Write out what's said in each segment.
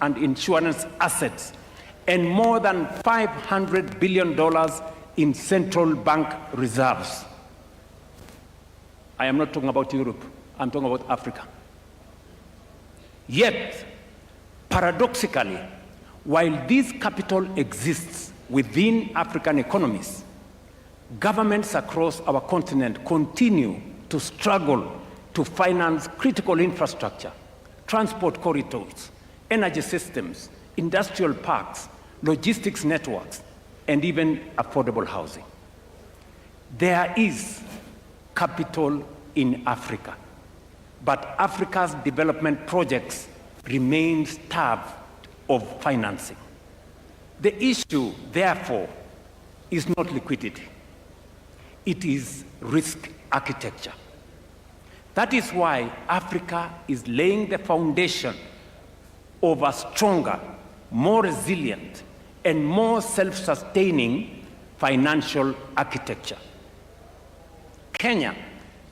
and insurance assets, and more than $500 billion in central bank reserves. I am not talking about Europe, I'm talking about Africa. Yet, paradoxically, while this capital exists within African economies, governments across our continent continue to struggle to finance critical infrastructure, transport corridors, energy systems, industrial parks, logistics networks, and even affordable housing. There is capital in Africa, but Africa's development projects remain starved of financing. The issue, therefore, is not liquidity. It is risk architecture. That is why Africa is laying the foundation of a stronger, more resilient, and more self-sustaining financial architecture. Kenya,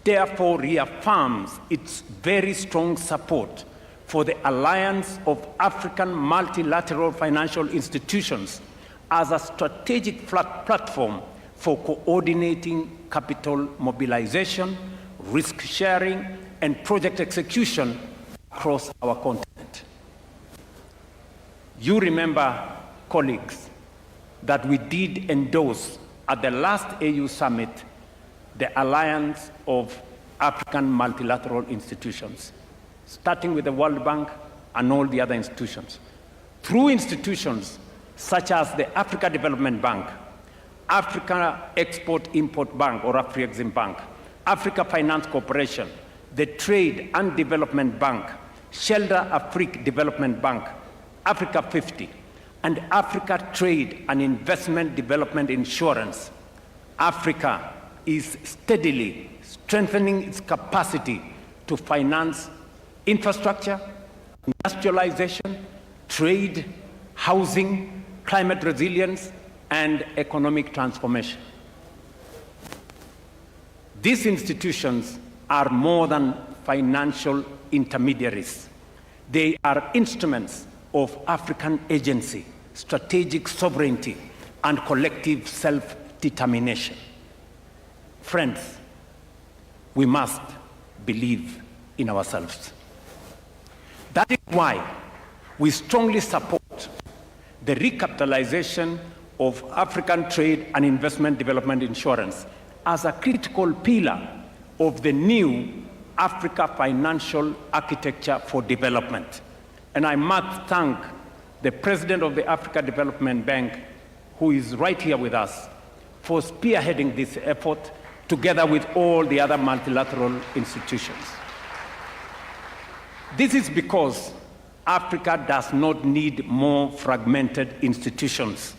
therefore, reaffirms its very strong support for the Alliance of African Multilateral Financial Institutions as a strategic platform for coordinating capital mobilization, risk sharing, and project execution across our continent. You remember, colleagues, that we did endorse at the last AU summit the Alliance of African Multilateral Institutions, starting with the World Bank and all the other institutions. Through institutions such as the Africa Development Bank, Africa Export-Import Bank or Afrexim Bank, Africa Finance Corporation, the Trade and Development Bank, Shelter Afrique Development Bank, Africa 50, and Africa Trade and Investment Development Insurance, Africa is steadily strengthening its capacity to finance infrastructure, industrialization, trade, housing, climate resilience, and economic transformation. These institutions are more than financial intermediaries. They are instruments of African agency, strategic sovereignty, and collective self-determination. Friends, we must believe in ourselves. That is why we strongly support the recapitalization of African Trade and Investment Development Insurance as a critical pillar of the new Africa financial architecture for development. And I must thank the President of the Africa Development Bank, who is right here with us, for spearheading this effort together with all the other multilateral institutions. This is because Africa does not need more fragmented institutions.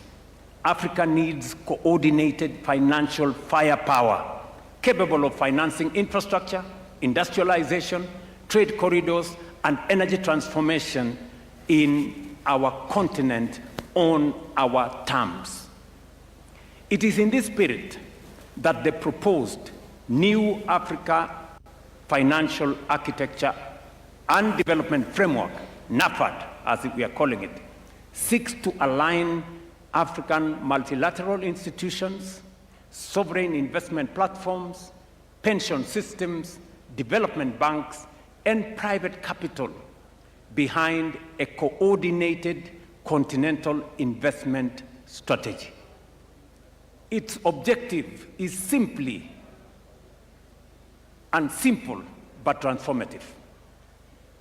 Africa needs coordinated financial firepower, capable of financing infrastructure, industrialization, trade corridors, and energy transformation in our continent on our terms. It is in this spirit that the proposed new Africa Financial Architecture and Development Framework, NAFAD, as we are calling it, seeks to align African multilateral institutions, sovereign investment platforms, pension systems, development banks, and private capital behind a coordinated continental investment strategy. Its objective is simply and simple but transformative: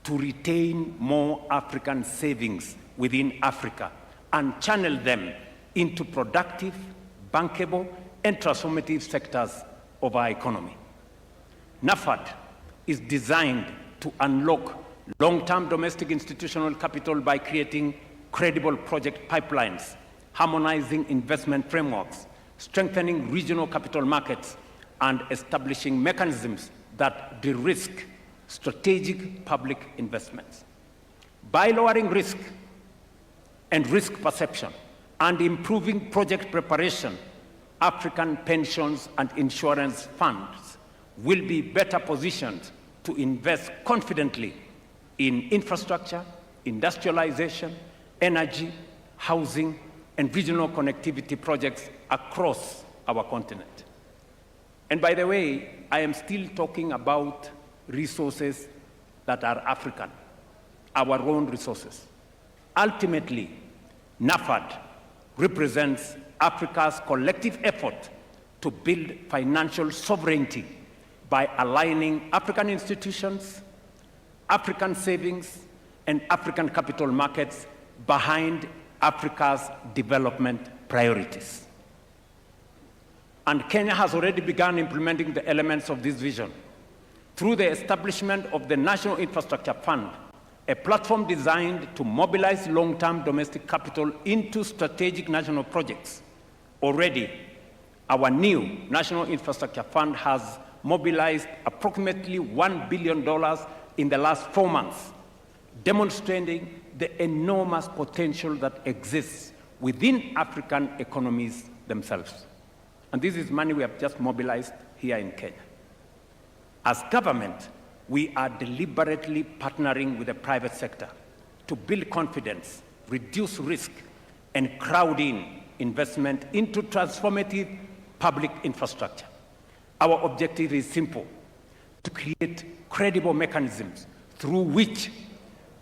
to retain more African savings within Africa and channel them into productive, bankable, and transformative sectors of our economy. NAFAD is designed to unlock long-term domestic institutional capital by creating credible project pipelines, harmonizing investment frameworks, strengthening regional capital markets, and establishing mechanisms that de-risk strategic public investments. By lowering risk and risk perception and improving project preparation, African pensions and insurance funds will be better positioned to invest confidently in infrastructure, industrialization, energy, housing, and regional connectivity projects across our continent. And by the way, I am still talking about resources that are African, our own resources. Ultimately, NAFAD represents Africa's collective effort to build financial sovereignty by aligning African institutions, African savings, and African capital markets behind Africa's development priorities. And Kenya has already begun implementing the elements of this vision through the establishment of the National Infrastructure Fund, a platform designed to mobilize long-term domestic capital into strategic national projects. Already, our new National Infrastructure Fund has mobilized approximately $1 billion in the last 4 months, demonstrating the enormous potential that exists within African economies themselves. And this is money we have just mobilized here in Kenya. As government, we are deliberately partnering with the private sector to build confidence, reduce risk, and crowd in investment into transformative public infrastructure. Our objective is simple: to create credible mechanisms through which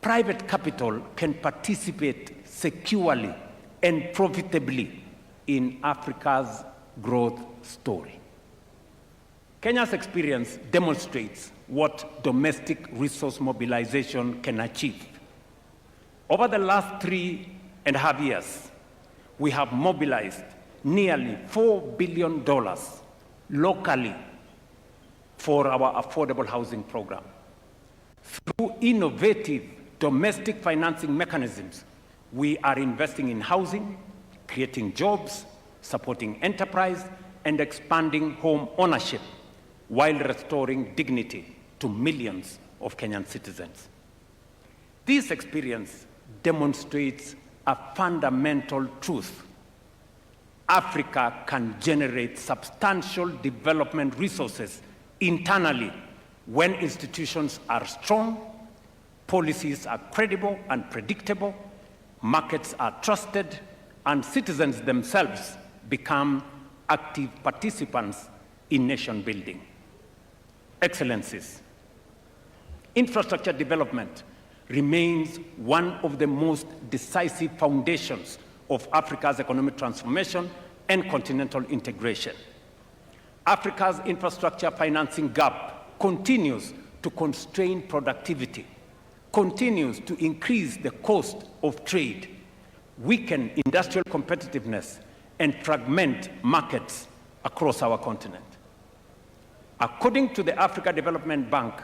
private capital can participate securely and profitably in Africa's growth story. Kenya's experience demonstrates what domestic resource mobilization can achieve. Over the last 3.5 years, we have mobilized nearly $4 billion locally for our affordable housing program. Through innovative domestic financing mechanisms, we are investing in housing, creating jobs, supporting enterprise, and expanding home ownership, while restoring dignity to millions of Kenyan citizens. This experience demonstrates a fundamental truth: Africa can generate substantial development resources internally when institutions are strong, policies are credible and predictable, markets are trusted, and citizens themselves become active participants in nation building. Excellencies, infrastructure development remains one of the most decisive foundations of Africa's economic transformation and continental integration. Africa's infrastructure financing gap continues to constrain productivity, continues to increase the cost of trade, weaken industrial competitiveness, and fragment markets across our continent. According to the Africa Development Bank,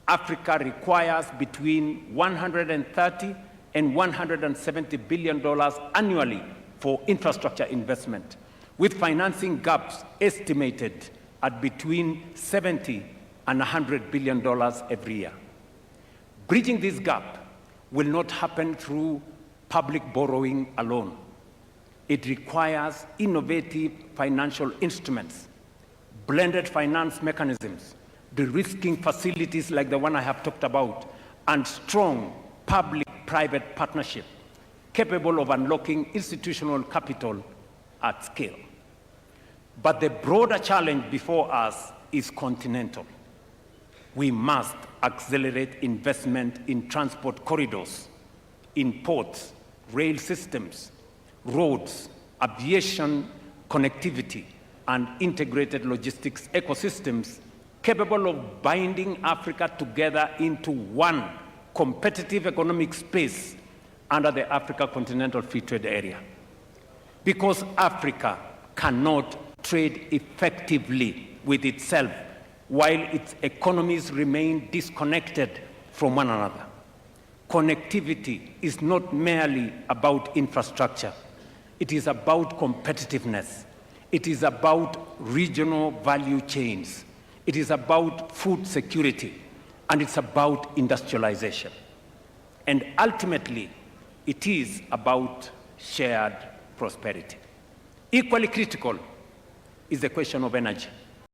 Africa requires between $130 and $170 billion annually for infrastructure investment, with financing gaps estimated at between $70 and $100 billion every year. Bridging this gap will not happen through public borrowing alone. It requires innovative financial instruments, blended finance mechanisms, de-risking facilities like the one I have talked about, and strong public-private partnership capable of unlocking institutional capital at scale. But the broader challenge before us is continental. We must accelerate investment in transport corridors, in ports, rail systems, roads, aviation connectivity, and integrated logistics ecosystems capable of binding Africa together into one competitive economic space under the Africa Continental Free Trade Area. Because Africa cannot trade effectively with itself while its economies remain disconnected from one another. Connectivity is not merely about infrastructure. It is about competitiveness. It is about regional value chains. It is about food security, and it's about industrialization. And ultimately, it is about shared prosperity. Equally critical is the question of energy.